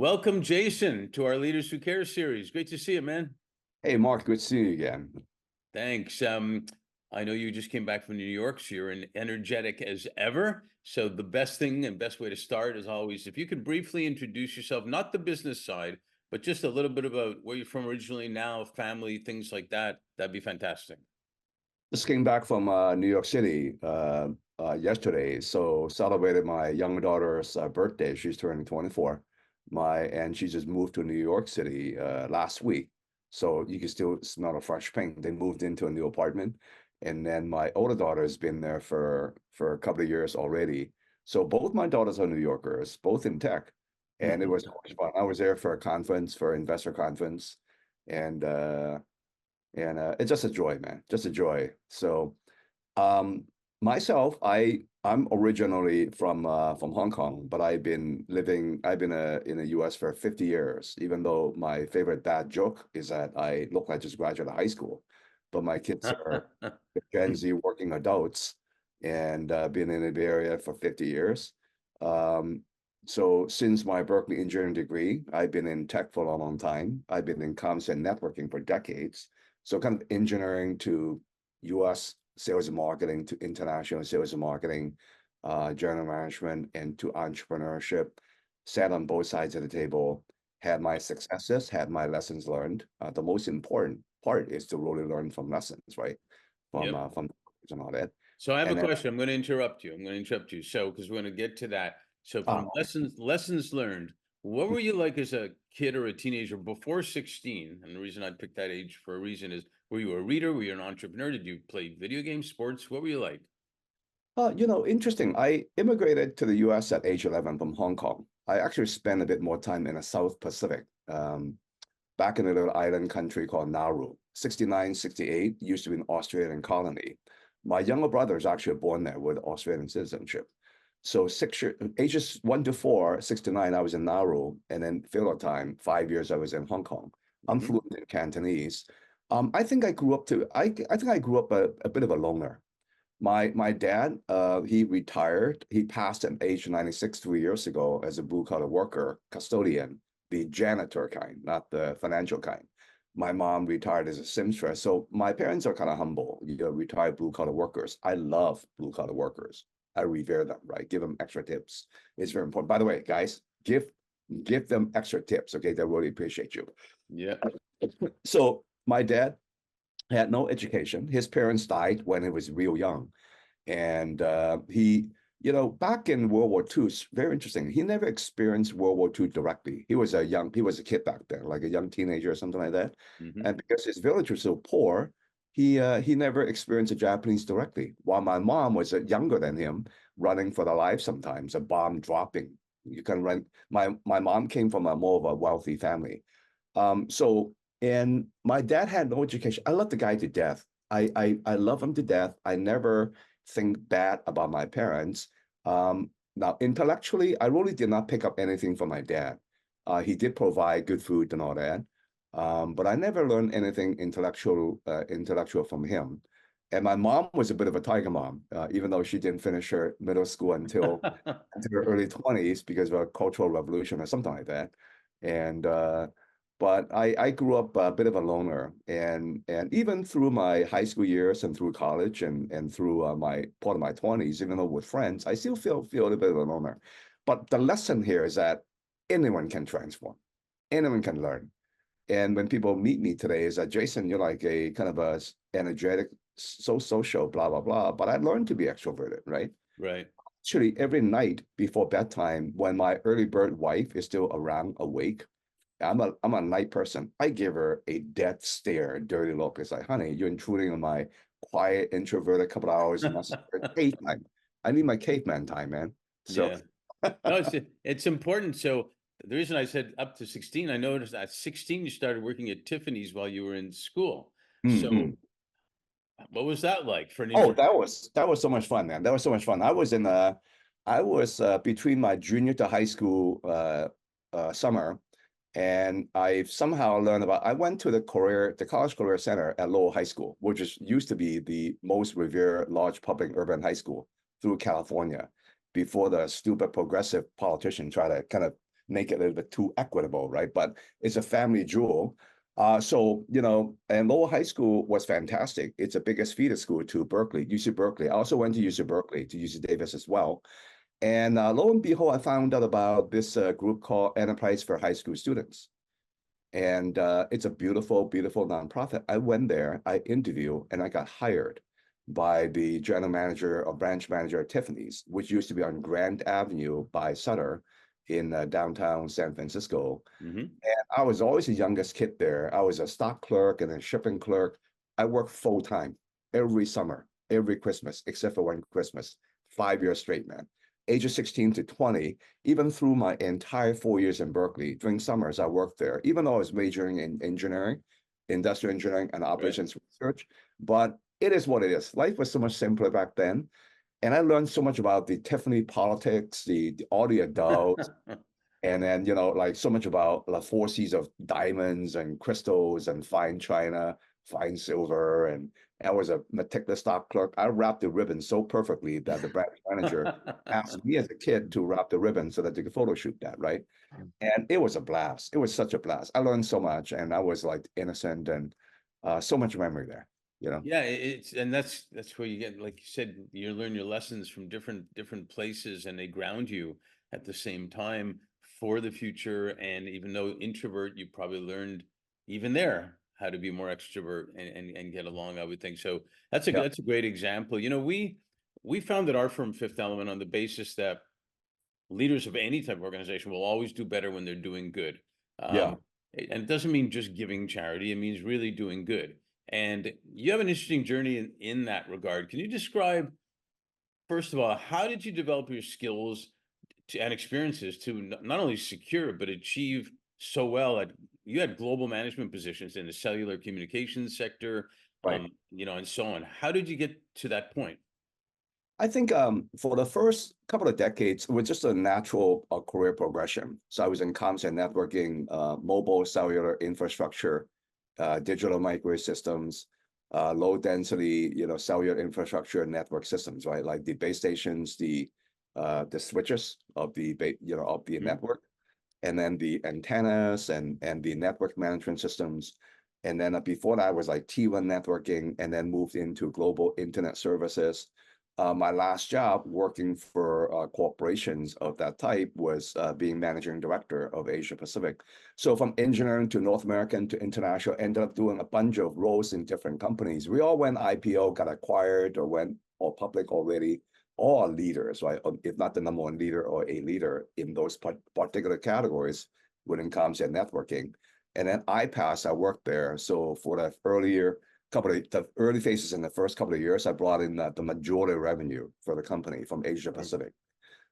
Welcome, Jason, to our Leaders Who Care series. Great to see you, man. Hey, Mark, good seeing you again. Thanks. I know you just came back from New York, so you're energetic as ever. So the best thing and best way to start is always, if you could briefly introduce yourself, not the business side, but just a little bit about where you're from originally, now, family, things like that. That'd be fantastic. Just came back from New York City yesterday, so celebrated my young daughter's birthday. She's turning 24. And she just moved to New York City last week, so you can still smell the fresh paint. They moved into a new apartment, and then my older daughter has been there for a couple of years already. So both my daughters are New Yorkers, both in tech, and it was fun. I was there for a conference, for an investor conference, and it's just a joy, man, just a joy. So um myself, I'm originally from Hong Kong, but I've been in the US for 50 years, even though my favorite bad joke is that I look like I just graduated high school, but my kids are Gen Z working adults, and been in the Bay Area for 50 years. um so since my Berkeley engineering degree, I've been in tech for a long time. I've been in comms and networking for decades. So kind of engineering to US sales and marketing to international sales and marketing, general management, and to entrepreneurship. Sat on both sides of the table, had my successes, had my lessons learned. The most important part is to really learn from lessons, right? Yep. From and all that. So I have And a then, question. I'm going to interrupt you. So, because we're going to get to that. So from uh, lessons learned, what were you like as a kid or a teenager before 16? And the reason I picked that age for a reason is, were you a reader? Were you an entrepreneur? Did you play video games, sports? What were you like? interesting. I immigrated to the US at age 11 from Hong Kong. I actually spent a bit more time in the South Pacific, back in a little island country called Nauru. 69, 68 used to be an Australian colony. My younger brother is actually born there with Australian citizenship. So ages 1 to 4, 6 to 9, I was in Nauru, and then filler time, 5 years I was in Hong Kong. I'm fluent in Cantonese. I think I grew up a bit of a loner. My dad, he retired. He passed at age 96 3 years ago as a blue collar worker, custodian, the janitor kind, not the financial kind. My mom retired as a seamstress. So my parents are kind of humble, retired blue collar workers. I love blue collar workers. I revere them, right? Give them extra tips. It's very important. By the way, guys, give them extra tips. Okay, they really appreciate you. Yeah. So my dad had no education. His parents died when he was real young. And back in World War II, it's very interesting. He never experienced World War II directly. He was a kid back then, like a young teenager or something like that. And because his village was so poor, he never experienced the Japanese directly. While my mom was younger than him, running for their life sometimes, a bomb dropping. You can run. My mom came from a more of a wealthy family. And my dad had no education. I love the guy to death. I love him to death. I never think bad about my parents. Now, intellectually, I really did not pick up anything from my dad. He did provide good food and all that, but I never learned anything intellectual from him. And my mom was a bit of a tiger mom, even though she didn't finish her middle school until her early 20s because of a cultural revolution or something like that. And but I grew up a bit of a loner, and even through my high school years and through college and through my part of my 20s, even though with friends, I still feel a little bit of a loner. But the lesson here is that anyone can transform, anyone can learn. And when people meet me today, is that Jason, you're like a kind of a energetic, so social, blah blah blah. But I learned to be extroverted, right? Right. Actually, every night before bedtime, when my early bird wife is still around, awake, I'm a night person. I give her a dead stare, dirty look. It's like, honey, you're intruding on my quiet, introverted couple of hours of my cave time. I need my caveman time, man. So Yeah. No, it's important. So the reason I said up to 16, I noticed at 16 you started working at Tiffany's while you were in school. So what was that like for an Oh, intro? that was so much fun, man. That was so much fun. I was between my junior to high school summer, and I somehow learned about. I went to the College Career Center at Lowell High School, which used to be the most revered large public urban high school through California, before the stupid progressive politician tried to kind of make it a little bit too equitable, right? But it's a family jewel. So, and Lowell High School was fantastic. It's the biggest feeder school to Berkeley, UC Berkeley. I also went to UC Berkeley, to UC Davis as well. And lo and behold, I found out about this group called Enterprise for High School Students. And it's a beautiful, beautiful nonprofit. I went there, I interviewed, and I got hired by the general manager or branch manager at Tiffany's, which used to be on Grand Avenue by Sutter in downtown San Francisco. Mm-hmm. And I was always the youngest kid there. I was a stock clerk and a shipping clerk. I worked full time every summer, every Christmas, except for one Christmas, 5 years straight, man. Ages 16 to 20, even through my entire 4 years in Berkeley, during summers, I worked there, even though I was majoring in engineering, industrial engineering, and operations research. But it is what it is. Life was so much simpler back then. And I learned so much about the Tiffany politics, all the adults, and then, like so much about the forces of diamonds and crystals and fine china, fine silver. And I was a meticulous stock clerk. I wrapped the ribbon so perfectly that the branch manager asked me as a kid to wrap the ribbon so that they could photo shoot that, right? And it was a blast. It was such a blast. I learned so much, and I was like innocent, and so much memory there, Yeah, and that's where you get, like you said, you learn your lessons from different places, and they ground you at the same time for the future. And even though introvert, you probably learned even there how to be more extrovert and get along, I would think. So Yeah. that's a great example. We founded our firm Fifth Element on the basis that leaders of any type of organization will always do better when they're doing good. Yeah. And it doesn't mean just giving charity, it means really doing good. And you have an interesting journey in that regard. Can you describe, first of all, how did you develop your skills and experiences to not only secure, but achieve so well you had global management positions in the cellular communications sector, Right. and so on. How did you get to that point? I think for the first couple of decades, it was just a natural career progression. So I was in comms and networking, mobile cellular infrastructure, digital microwave systems, low density, cellular infrastructure and network systems, right? Like the base stations, the switches of the Mhm. network, and then the antennas and the network management systems. And then before that was like T1 networking, and then moved into global internet services. My last job working for corporations of that type was being managing director of Asia Pacific. So from engineering to North American to international, ended up doing a bunch of roles in different companies. We all went IPO, got acquired, or went all public already. All are leaders, right? If not the number one leader or a leader in those particular categories within comms and networking. And then I worked there. So for the the early phases in the first couple of years, I brought in the majority revenue for the company from Asia Pacific.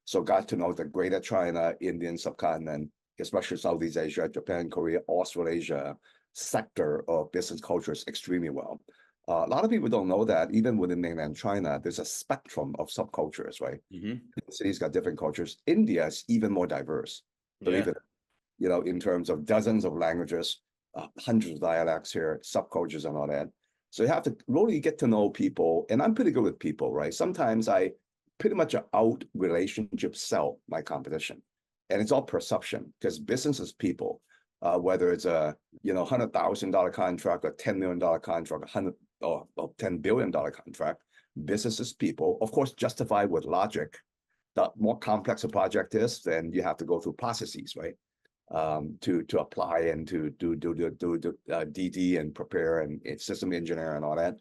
So got to know the greater China, Indian subcontinent, especially Southeast Asia, Japan, Korea, Australasia sector of business cultures extremely well. A lot of people don't know that even within mainland China, there's a spectrum of subcultures, right? Mhm. Cities got different cultures. India is even more diverse, believe Yeah. it, in terms of dozens of languages, hundreds of dialects here, subcultures and all that. So you have to really get to know people, and I'm pretty good with people, right? Sometimes I pretty much out relationship sell my competition, and it's all perception because business is people. Whether it's a $100,000 contract, a $10 million contract, 100 or $10 billion contract, business is people. Of course, justified with logic. The more complex a project is, then you have to go through processes, right? To apply and to do DD and prepare and system engineer and all that.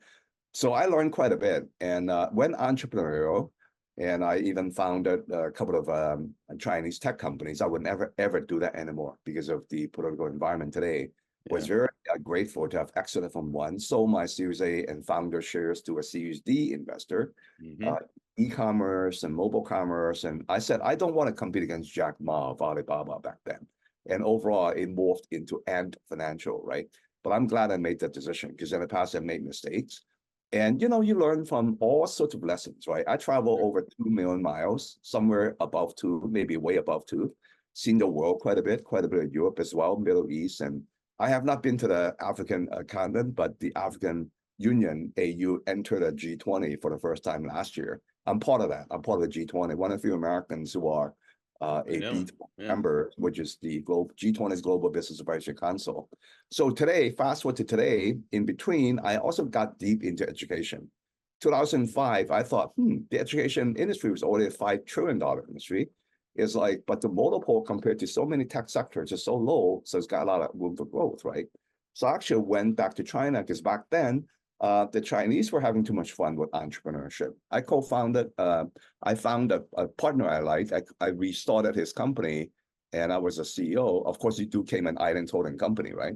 So I learned quite a bit and went entrepreneurial. And I even founded a couple of Chinese tech companies. I would never, ever do that anymore because of the political environment today. Was Yeah. very grateful to have exited from one, sold my Series A and founder shares to a Series D investor, Hmm. uh, e-commerce and mobile commerce. And I said, I don't want to compete against Jack Ma of Alibaba back then. And overall, it morphed into Ant Financial, right? But I'm glad I made that decision because in the past I made mistakes. And you learn from all sorts of lessons, right? I travel over 2 million miles, somewhere above two, maybe way above two, seen the world quite a bit of Europe as well, Middle East. And I have not been to the African continent, but the African Union, AU, entered a G20 for the first time last year. I'm part of that. I'm part of the G20, one of the few Americans who are I a know. B Yeah. member, which is the global G20's Global Business Advisory Council. So today, fast forward to today, in between, I also got deep into education. 2005, I thought, the education industry was already a $5 trillion industry. It's like, but the multiple compared to so many tech sectors is so low, so it's got a lot of room for growth, right? So I actually went back to China because back then, the Chinese were having too much fun with entrepreneurship. I co-founded, I found a partner I liked. I restarted his company and I was a CEO. Of course, it became an island holding company, right?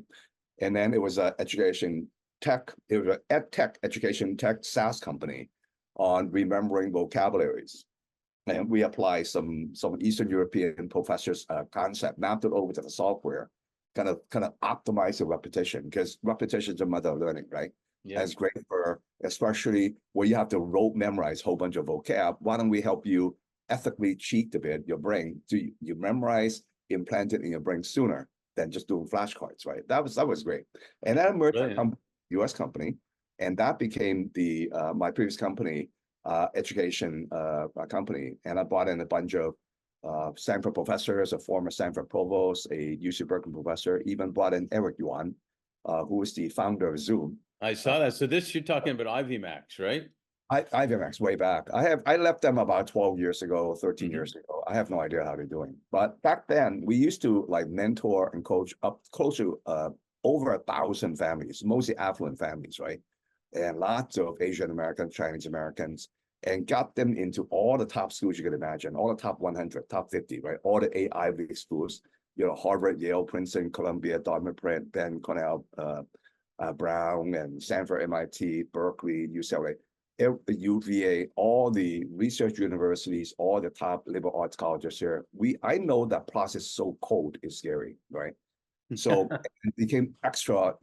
And then it was an education tech, it was an ed tech, education tech SaaS company on remembering vocabularies. And we apply some Eastern European professors' concept, mapped it over to the software, kind of optimize the repetition, because repetition is the mother of learning, right? Yeah. That's great for especially where you have to rote memorize a whole bunch of vocab. Why don't we help you ethically cheat a bit your brain? Do you memorize, implant it in your brain sooner than just doing flashcards, right? That was great. And that emerged from US company, and that became the my previous company, education company. And I brought in a bunch of Stanford professors, a former Stanford provost, a UC Berkeley professor, even brought in Eric Yuan, who was the founder of Zoom. I saw that. So this, you're talking about Ivy Max, right? IVMX way back. I left them about 12 years ago, 13 years ago. I have no idea how they're doing. But back then, we used to like mentor and coach up close to over 1,000 families, mostly affluent families, right? And lots of Asian Americans, Chinese Americans, and got them into all the top schools you could imagine, all the top 100, top 50, right? All the Ivy League schools, Harvard, Yale, Princeton, Columbia, Dartmouth, Penn, Cornell, Brown, and Stanford, MIT, Berkeley, UCLA, UVA, all the research universities, all the top liberal arts colleges here. I know that process so cold is scary, right? So I became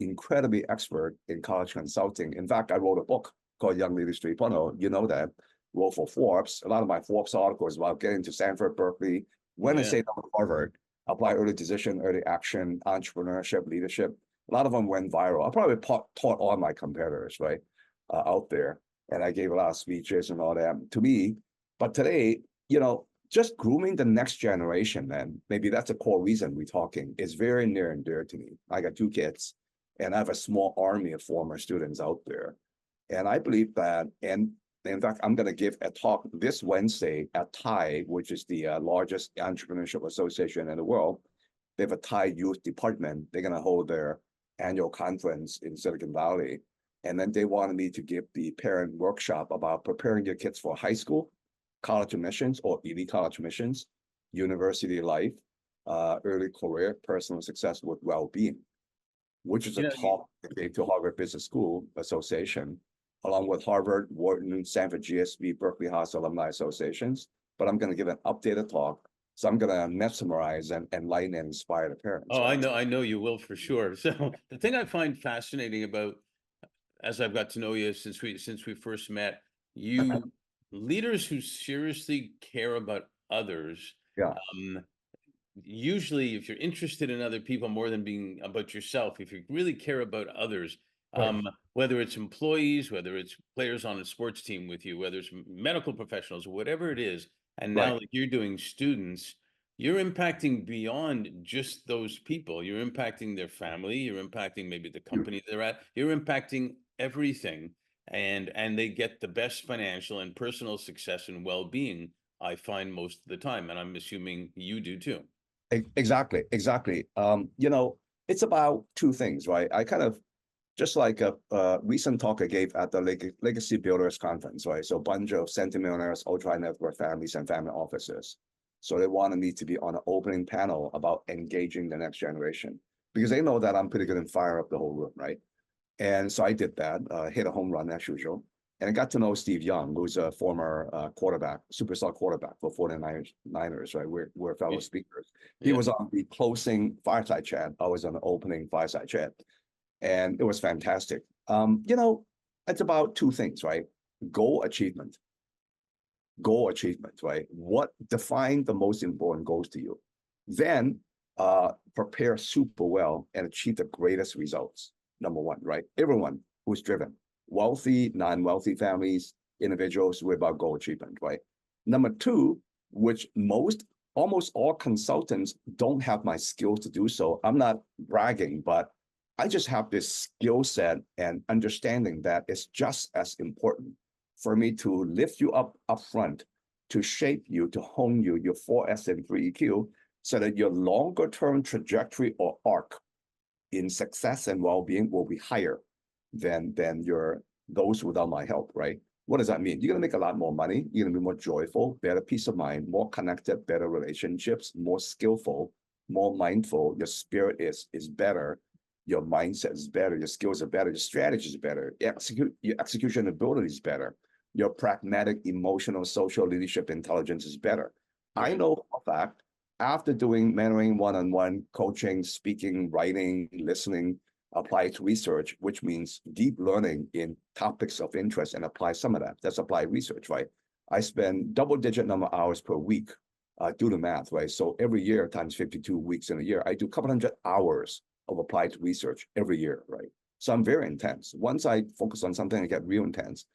incredibly expert in college consulting. In fact, I wrote a book called Young Leaders 3.0. You know that. Wrote for Forbes. A lot of my Forbes articles about getting to Stanford, Berkeley, went and stayed at Harvard, apply early decision, early action, entrepreneurship, leadership. A lot of them went viral. I probably taught all my competitors, right, out there. And I gave a lot of speeches and all that to me. But today, just grooming the next generation, man, maybe that's a core reason we're talking, is very near and dear to me. I got 2 kids, and I have a small army of former students out there. And I believe that, and in fact, I'm going to give a talk this Wednesday at TIE, which is the largest entrepreneurship association in the world. They have a TIE youth department. They're going to hold their annual conference in Silicon Valley. And then they wanted me to give the parent workshop about preparing your kids for high school, college admissions or elite college admissions, university life, early career, personal success with well-being, which is a talk I gave to Harvard Business School Association, along with Harvard, Wharton, Stanford GSB, Berkeley Haas Alumni Associations. But I'm going to give an updated talk. So I'm going to mesmerize and enlighten and inspire the parents. Oh, I know you will for sure. So the thing I find fascinating about, as I've got to know you since we first met, you leaders who seriously care about others. Yeah. Usually, if you're interested in other people more than being about yourself, if you really care about others, whether it's employees, whether it's players on a sports team with you, whether it's medical professionals, whatever it is, and now that you're doing students, you're impacting beyond just those people. You're impacting their family. You're impacting maybe the company they're at. You're impacting everything, and they get the best financial and personal success and well-being, I find, most of the time, and I'm assuming you do too. Exactly. It's about 2 things, right? I kind of, just like a recent talk I gave at the Legacy Builders Conference, right? So a bunch of centimillionaires, ultra net worth families and family offices. So they wanted me to be on an opening panel about engaging the next generation, because they know that I'm pretty good in fire up the whole room, right? And so I did that, hit a home run as usual. And I got to know Steve Young, who's a former quarterback, superstar quarterback for 49ers, right? We're fellow speakers. He was on the closing fireside chat. I was on the opening fireside chat. And it was fantastic. It's about 2 things, right? Goal achievement, right? What define the most important goals to you? Then prepare super well and achieve the greatest results. Number 1, right? Everyone who's driven, wealthy, non-wealthy families, individuals, we're about goal achievement, right? Number 2, which most almost all consultants don't have my skills to do so. I'm not bragging, but I just have this skill set and understanding that it's just as important for me to lift you up front, to shape you, to hone you, your 4S and 3EQ, so that your longer term trajectory or arc in success and well-being will be higher than your those without my help, right? What does that mean? You're gonna make a lot more money, you're gonna be more joyful, better peace of mind, more connected, better relationships, more skillful, more mindful. Your spirit is better, your mindset is better, your skills are better, your strategy is better, your execution ability is better, your pragmatic, emotional, social leadership intelligence is better. I Right. know for a fact, after doing mentoring, one-on-one coaching, speaking, writing, listening, applied research, which means deep learning in topics of interest and apply some of that. That's applied research, right? I spend double-digit number of hours per week. Do the math, right? So every year times 52 weeks in a year, I do a couple hundred hours of applied research every year, right? So I'm very intense. Once I focus on something, I get real intense.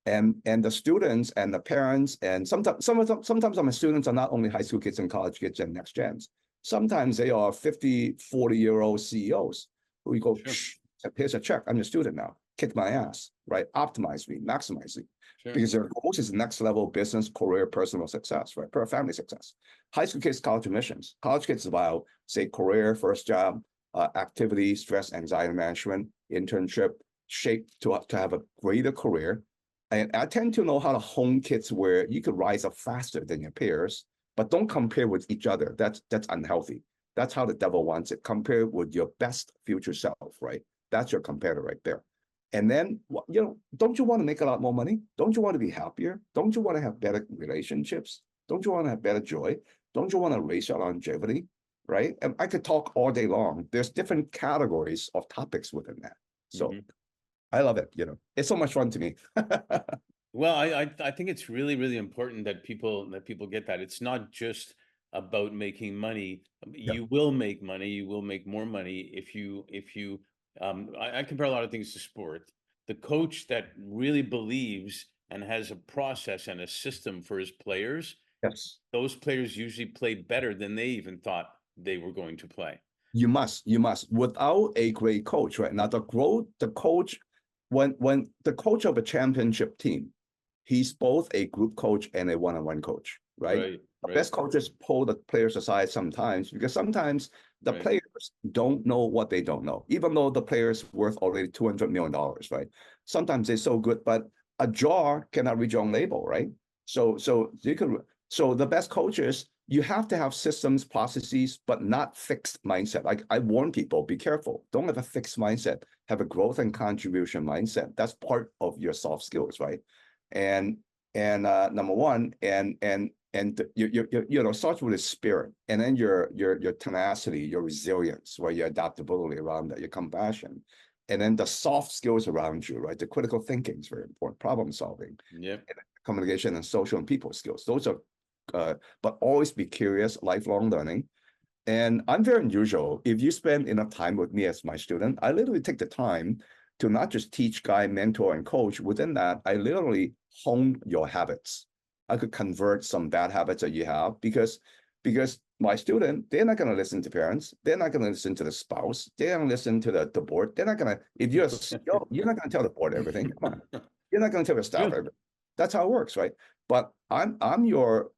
And the students and the parents, and sometimes my students are not only high school kids and college kids and next gens. Sometimes they are 50, 40-year-old CEOs who you go, Sure. here's a check. I'm your student now. Kick my ass, right? Optimize me, maximize me. Sure. Because their goals is next level business, career, personal success, right? Per family success. High school kids, college admissions. College kids is about, say, career, first job, activity, stress, anxiety management, internship, shape to have a greater career. And I tend to know how to hone kids where you could rise up faster than your peers, but don't compare with each other. That's unhealthy. That's how the devil wants it. Compare with your best future self, right? That's your competitor right there. And then, don't you want to make a lot more money? Don't you want to be happier? Don't you want to have better relationships? Don't you want to have better joy? Don't you want to raise your longevity? Right? And I could talk all day long. There's different categories of topics within that. So I love it. It's so much fun to me. Well, I think it's really, really important that people get that. It's not just about making money. Yeah. You will make money, you will make more money if you I compare a lot of things to sport. The coach that really believes and has a process and a system for his players, Yes. those players usually play better than they even thought they were going to play. You must. Without a great coach, right? Now the coach, when the coach of a championship team, he's both a group coach and a one-on-one coach, right? Right, The right, best coaches pull the players aside sometimes because sometimes the right. players don't know what they don't know, even though the player's worth already $200 million, right? Sometimes they're so good, but a jar cannot read your own label, right? So the best coaches, you have to have systems, processes, but not fixed mindset. Like I warn people, be careful. Don't have a fixed mindset. Have a growth and contribution mindset. That's part of your soft skills, right? And number one, starts with a spirit, and then your tenacity, your resilience, right? Your adaptability around that, your compassion, and then the soft skills around you, right? The critical thinking is very important, problem solving, Yep. communication, and social and people skills. Those are, but always be curious, lifelong learning. And I'm very unusual. If you spend enough time with me as my student, I literally take the time to not just teach, guide, mentor, and coach. Within that, I literally hone your habits. I could convert some bad habits that you have because my student, they're not going to listen to parents. They're not going to listen to the spouse. They're going to listen to the board. They're not going to, if you're a CEO, you're not going to tell the board everything. Come on. You're not going to tell your staff True. everything. That's how it works, right? But I'm your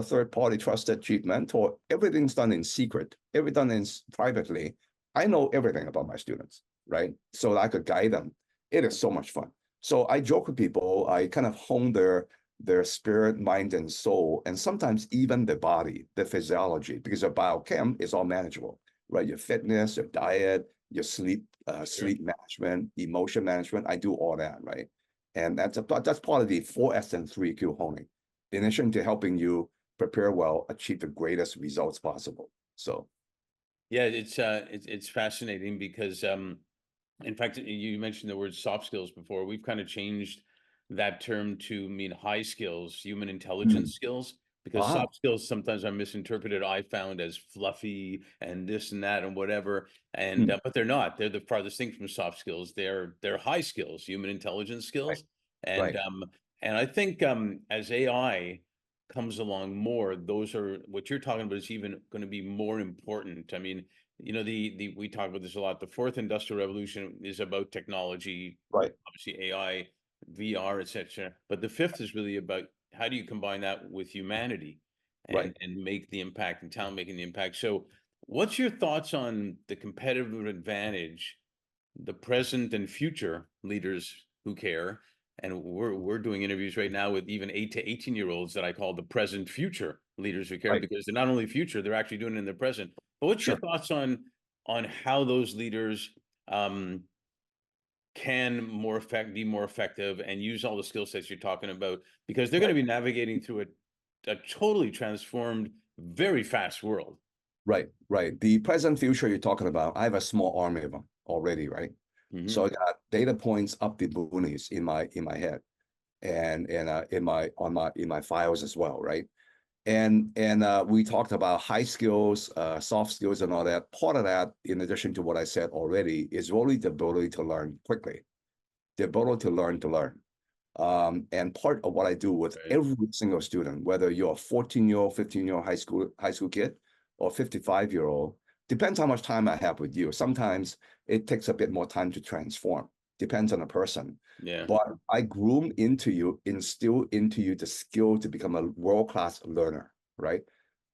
third party trusted chief mentor. Everything's done in secret, everything done in privately. I know everything about my students, right? So I could guide them. It is so much fun. So I joke with people, I kind of hone their spirit, mind, and soul, and sometimes even the body, the physiology, because their biochem is all manageable, right? Your fitness, your diet, your sleep, Sure. sleep management, emotion management. I do all that, right? And that's part of the 4S and 3Q honing in addition to helping you prepare well, achieve the greatest results possible. So, Yeah, it's fascinating because in fact you mentioned the word soft skills before. We've kind of changed that term to mean high skills, human intelligence skills, because ah, soft skills sometimes are misinterpreted, I found, as fluffy and this and that and whatever. And mm, but they're not. They're the farthest thing from soft skills. They're high skills, human intelligence right, skills. And right. um and I think as AI comes along more, those are what you're talking about is even going to be more important. I mean, you know, the we talk about this a lot. The fourth industrial revolution is about technology, Right. obviously AI, VR, etc. But the fifth is really about how do you combine that with humanity Right. and make the impact and talent making the impact. So, what's your thoughts on the competitive advantage the present and future leaders who care? And we're doing interviews right now with even 8 to 18-year-olds that I call the present future leaders who care, Right. because they're not only future, they're actually doing it in the present. But what's your Sure. thoughts on how those leaders um, can be more effective and use all the skill sets you're talking about, because they're going Right. to be navigating through a totally transformed, very fast world. Right. Right. The present future you're talking about, I have a small army of them already, right? So Hmm. I got data points up the boonies in my head and in my files as well, right? And we talked about high skills, soft skills, and all that. Part of that, in addition to what I said already, is really the ability to learn quickly, the ability to learn. And part of what I do with Right. every single student, whether you're a 14-year-old, 15-year-old high school kid, or 55-year-old, depends how much time I have with you. Sometimes it takes a bit more time to transform. Depends on the person. Yeah. But I groom into you, instill into you the skill to become a world-class learner, right?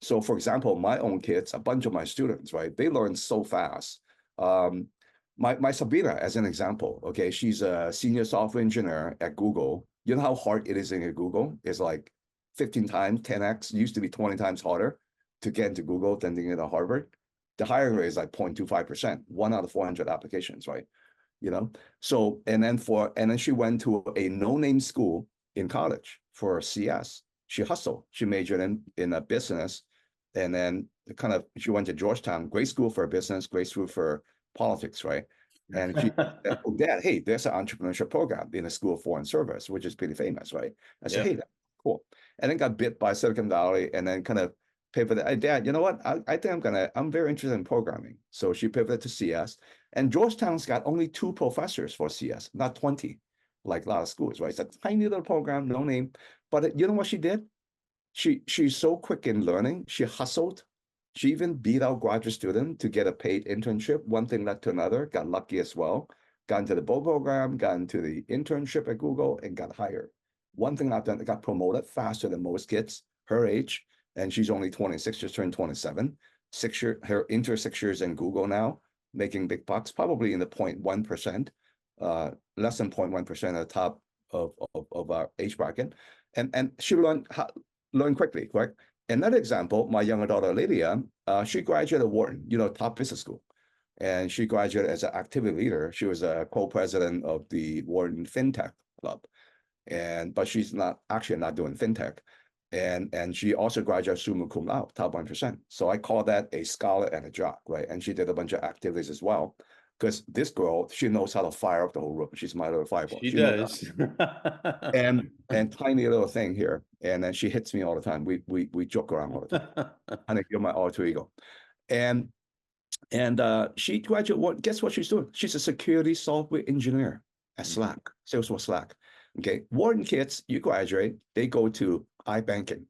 So, for example, my own kids, a bunch of my students, right? They learn so fast. Um, my Sabrina, as an example, okay, she's a senior software engineer at Google. You know how hard it is in Google? It's like 15 times, 10x, used to be 20 times harder to get into Google than to get into Harvard. The hiring rate is like 0.25%, 1 out of 400 applications, right? You know, so and then she went to a no-name school in college for CS. She hustled. She majored in a business, and then kind of she went to Georgetown, great school for business, great school for politics, right? And she said, "Oh, Dad, hey, there's an entrepreneurship program in the School of Foreign Service, which is pretty famous, right?" I said, Yeah. "Hey, that's cool." And then got bit by Silicon Valley, and then kind of pivoted. Hey, Dad, you know what? I think I'm very interested in programming. So she pivoted to CS. And Georgetown's got only 2 professors for CS, not 20, like a lot of schools, right? It's a tiny little program, no name. But you know what she did? She's so quick in learning. She hustled. She even beat out graduate student to get a paid internship. One thing led to another. Got lucky as well. Got into the BO program, got into the internship at Google, and got hired. One thing I've done, got promoted faster than most kids her age, and she's only 26, just turned 27. 6 year, her into 6 years in Google now, making big bucks, probably in the 0.1%, less than 0.1% at the top of our age bracket. And she learn quickly, correct? Another example, my younger daughter, Lydia, she graduated Wharton, top business school. And she graduated as an activity leader. She was a co-president of the Wharton FinTech Club. But she's not doing FinTech. And she also graduated summa cum laude, top 1%. So I call that a scholar and a jock, right? And she did a bunch of activities as well. Because this girl, she knows how to fire up the whole room. She's my little fireball. She She knows does. and tiny little thing here, and then she hits me all the time. We joke around all the time. Honey, you're my alter ego. And she graduated. What? Guess what she's doing? She's a security software engineer at Slack, Salesforce Slack. Okay, Wharton kids, you graduate, they go to iBanking,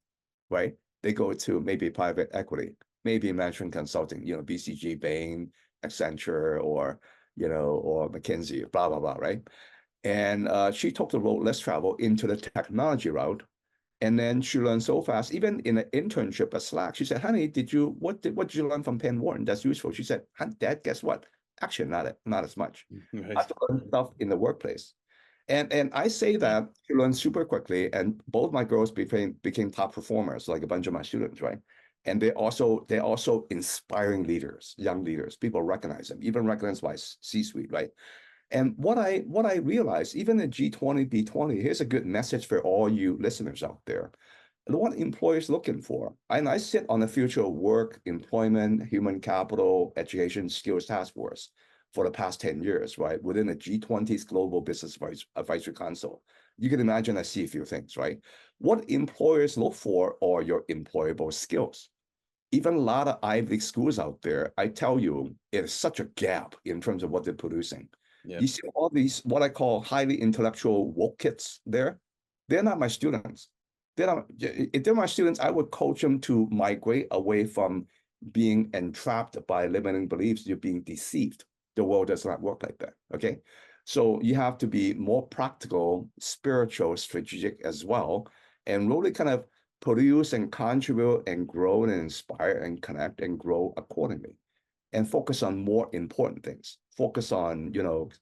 right? They go to maybe private equity, maybe management consulting. BCG, Bain, Accenture, or McKinsey, blah blah blah, right? And she took the road less travel into the technology route. And then she learned so fast, even in an internship at Slack. She said, "Honey, what did you learn from Penn Wharton that's useful?" She said, "Dad, guess what? Actually, not as much. I Right. have to learn stuff in the workplace." And I say that she learned super quickly, and both my girls became top performers, like a bunch of my students, right? And they're also inspiring leaders, young leaders. People recognize them, even recognized by C-suite, right? And what I realized, even in G20, B20, here's a good message for all you listeners out there. What employers looking for? And I sit on the future of work, employment, human capital, education, skills task force for the past 10 years, right? Within the G20's Global Business Advisory Council. You can imagine I see a few things, right? What employers look for are your employable skills. Even a lot of Ivy League schools out there, I tell you, it is such a gap in terms of what they're producing. Yeah. You see all these, what I call highly intellectual woke kids there, they're not my students. if they're my students, I would coach them to migrate away from being entrapped by limiting beliefs. You're being deceived. The world does not work like that. Okay. So you have to be more practical, spiritual, strategic as well, and really kind of produce and contribute and grow and inspire and connect and grow accordingly. And focus on more important things. Focus on,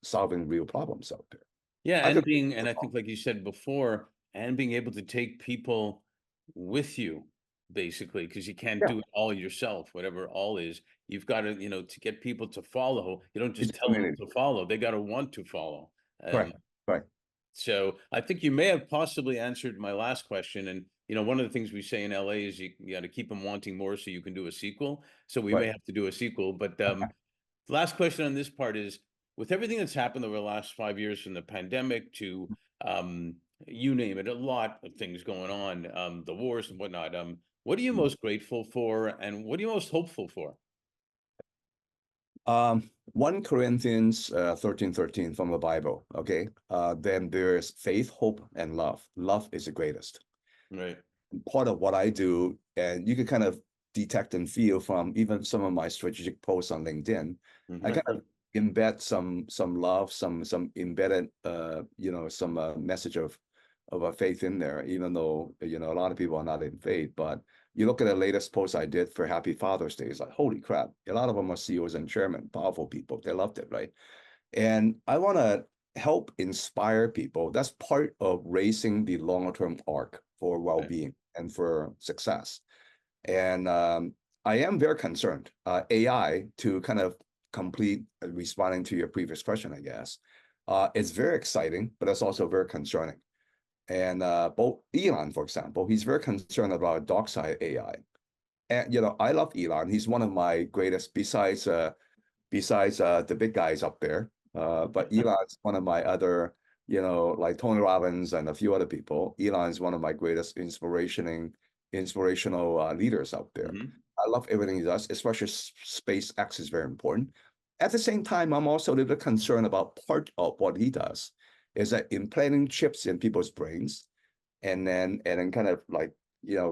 solving real problems out there. Yeah, I could and I think like you said before, and being able to take people with you, basically, because you can't yeah, do it all yourself, whatever all is. You've got to, to get people to follow, you don't it's just a tell them community. to follow, they got to want to follow. Um, Correct. Right. so I think you may have possibly answered my last question. And one of the things we say in LA is you got to keep them wanting more so you can do a sequel. So we may Right. have to do a sequel, but the last question on this part is, with everything that's happened over the last 5 years, from the pandemic to um, you name it, a lot of things going on, the wars and whatnot. What are you most grateful for, and what are you most hopeful for? 1 Corinthians 13:13 from the Bible. Okay. Then there's faith, hope, and love. Love is the greatest. Right. Part of what I do, and you can kind of detect and feel from even some of my strategic posts on LinkedIn, I Mhm. kind of embed some love, some embedded some message of a faith in there, even though a lot of people are not in faith. But you look at the latest post I did for Happy Father's Day, it's like, holy crap, a lot of them are CEOs and chairmen, powerful people. They loved it, right? And I want to help inspire people. That's part of racing the longer term arc for Right. well-being and for success. And I am very concerned. AI, to kind of complete responding to your previous question, I guess, it's very exciting, but it's also very concerning. And both Elon, for example, he's very concerned about dark side AI. And I love Elon. He's one of my greatest, besides the big guys up there. But Elon's one of my other, like Tony Robbins and a few other people. Elon's one of my greatest inspirational leaders out there. Mhm. I love everything he does, especially SpaceX is very important. At the same time, I'm also a little bit concerned about part of what he does is that implanting chips in people's brains and then kind of like,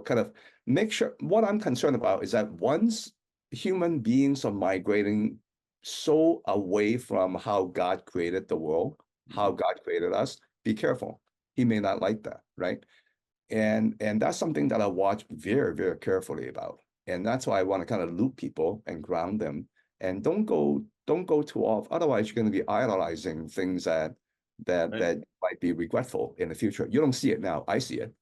kind of make sure what I'm concerned about is that once human beings are migrating so away from how God created the world, how Mhm. God created us, be careful. He may not like that, right? And that's something that I watch very, very carefully about. And that's why I want to kind of loop people and ground them and don't go too off. Otherwise, you're going to be idolizing things Right. that might be regretful in the future. You don't see it now. I see it.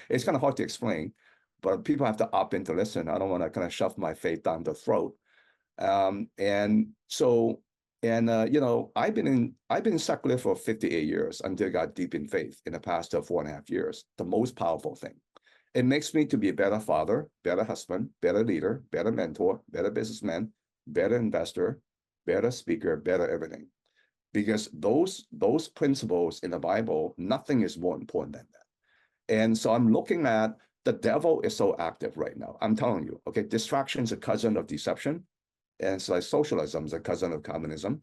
It's kind of hard to explain, but people have to opt in to listen. I don't want to kind of shove my faith down the throat. And so, and I've been secular for 58 years until I got deep in faith in the past 4.5 years. The most powerful thing. It makes me to be a better father, better husband, better leader, better mentor, better businessman, better investor, better speaker, better everything. Because those principles in the Bible, nothing is more important than that. And so I'm looking at the devil is so active right now. I'm telling you, okay, distraction is a cousin of deception. And it's like socialism is a cousin of communism.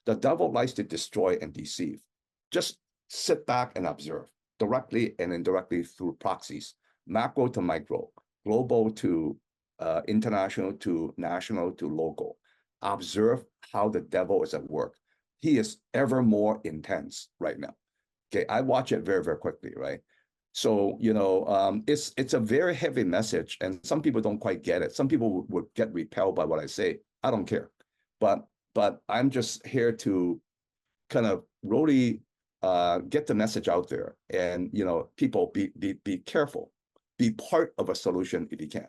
The devil likes to destroy and deceive. Just sit back and observe directly and indirectly through proxies, macro to micro, global to international to national to local. Observe how the devil is at work. He is ever more intense right now. Okay, I watch it very, very quickly, right? So, it's a very heavy message, and some people don't quite get it. Some people would get repelled by what I say. I don't care, but I'm just here to kind of really get the message out there, and people be careful, be part of a solution if you can.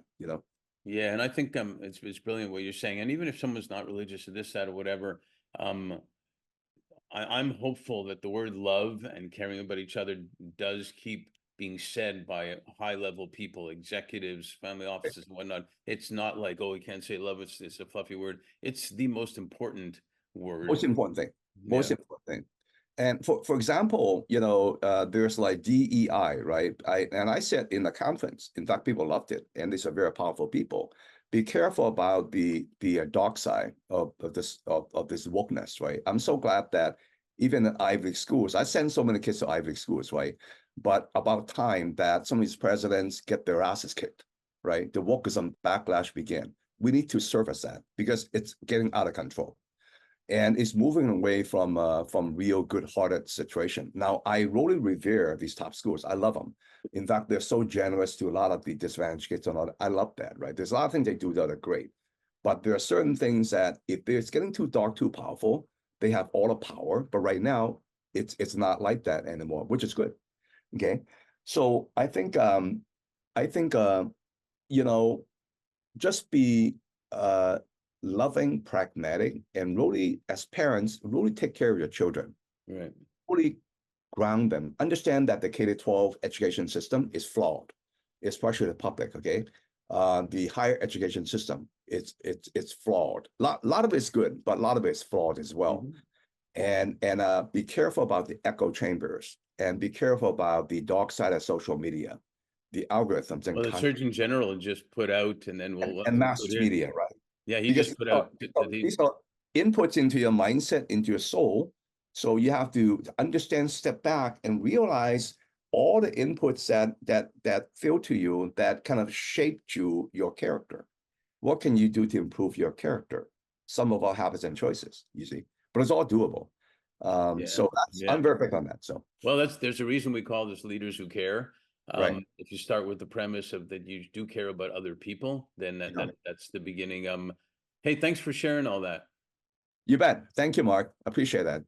Yeah, and I think it's brilliant what you're saying. And even if someone's not religious or this, that, or whatever, um, I'm hopeful that the word love and caring about each other does keep being said by high level people, executives, family offices, and whatnot. It's not like, oh, we can't say love. It's a fluffy word. It's the most important word. Most important thing. Most Yeah. important thing. And for example, there's like DEI, right? I said in the conference, in fact, people loved it, and these are very powerful people. Be careful about the dark side of this wokeness, right? I'm so glad that even in Ivy League schools. I send so many kids to Ivy League schools, right? But about time that some of these presidents get their asses kicked, right? The wokeism backlash began. We need to surface that because it's getting out of control. And it's moving away from real good-hearted situation. Now, I really revere these top schools. I love them. In fact, they're so generous to a lot of the disadvantaged kids and all that. I love that, right? There's a lot of things they do that are great. But there are certain things that if it's getting too dark, too powerful, they have all the power. But right now, it's not like that anymore, which is good. Okay. So I think you know, just be loving, pragmatic, and really, as parents, really take care of your children. Right. Really ground them. Understand that the K-12 education system is flawed, especially the public. Okay, the higher education system it's flawed. Lot of it's good, but a lot of it's flawed as well. And be careful about the echo chambers, and be careful about the dark side of social media, the algorithms and Well, the content, Surgeon General just put out, and then we'll have and to mass put in. media, right? Yeah, he Because just put out that he. these are inputs into your mindset, into your soul. So you have to understand, step back, and realize all the inputs that feel to you that kind of shaped your character. What can you do to improve your character? Some of our habits and choices, you see, but it's all doable. Yeah, So yeah. I'm very big on that. So Well, there's a reason we call this leaders who care. right, If you start with the premise of that you do care about other people, then yeah. that's the beginning. Hey, thanks for sharing all that. You bet. Thank you, Mark. Appreciate that.